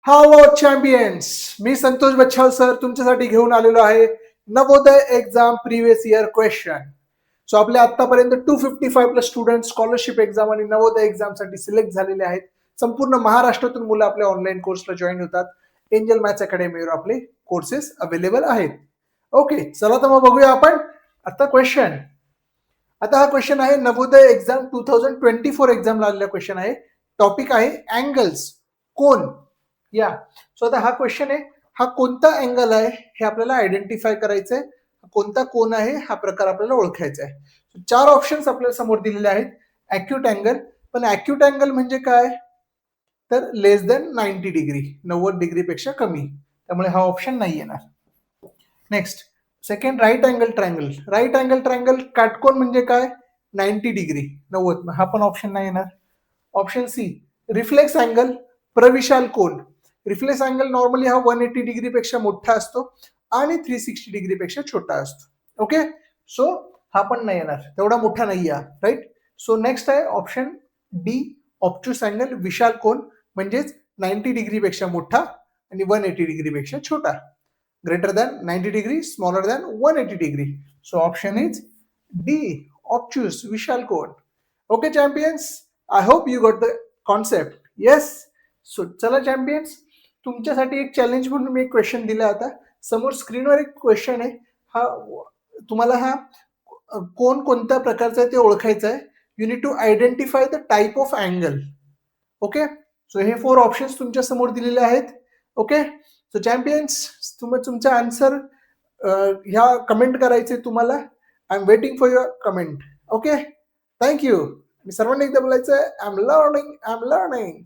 हाव champions. मी Santosh Bachhav sir तुमच्यासाठी घेऊन आलेलो आहे Navodaya exam previous year question. So आपले आतापर्यंत 255 प्लस स्टुडंट स्कॉलरशिप एक्झाम आणि नवोदय एक्झाम साठी सिलेक्ट झालेले आहेत. संपूर्ण महाराष्ट्रातून मुलं आपल्या ऑनलाईन कोर्सला जॉईन होतात. एंजल मॅथ्स अकॅडमीवर आपले कोर्सेस अवेलेबल आहेत. ओके, चला तर मग बघूया आपण आता क्वेश्चन. आता हा क्वेश्चन आहे नवोदय एक्झाम 2024 एक्झामला आलेला क्वेश्चन आहे. टॉपिक आहे अँगल्स, कोन. या सो आता हा क्वेश्चन आहे, हा कोणता अँगल आहे हे आपल्याला आयडेंटिफाय करायचंय. कोणता कोन आहे हा प्रकार आपल्याला ओळखायचा आहे. 4 ऑप्शन्स आपल्याला समोर दिलेले आहेत. ॲक्यूट अँगल, पण ॲक्यूट अँगल म्हणजे काय, तर लेस दॅन 90 डिग्री, 90 डिग्री पेक्षा कमी, त्यामुळे हा ऑप्शन नाही येणार. Next, second right angle triangle. Right angle triangle काटकोन म्हणजे काय, 90 डिग्री, 90, हा पण ऑप्शन नाही येणार. ऑप्शन सी, रिफ्लेक्स अँगल, प्रविशाल कोन. रिफ्लेक्स अँगल नॉर्मली हा 180 डिग्री पेक्षा मोठा असतो आणि 360 डिग्री पेक्षा छोटा असतो. ओके, सो हा पण नाही येणार, तेवढा मोठा नाही आहे. राईट. सो नेक्स्ट आहे ऑप्शन डी, ऑब्ट्यूस अँगल, विशाल कोन, म्हणजेच 90 डिग्री पेक्षा मोठा आणि 180 डिग्री पेक्षा छोटा. Greater than 90 degree, smaller than 180 degree. So option is D, obtuse, Vishal cone. Okay champions, I hope you got the concept. Yes. So चला champions, तुमच्यासाठी एक चॅलेंज म्हणून मी एक क्वेश्चन दिला. आता समोर स्क्रीनवर एक क्वेश्चन आहे. हा तुम्हाला हा कोण कोणत्या प्रकारचा आहे ते ओळखायचं आहे. You need to identify the type of angle. Okay, so हे 4 ऑप्शन्स तुमच्या समोर दिलेले आहेत. ओके, सो चॅम्पियन्स, तुम्ही तुमचा आन्सर ह्या कमेंट करायचे तुम्हाला. I am waiting for your comment. Okay, thank you. सर्वांनी एकदा बोलायचं, I am learning, I am learning.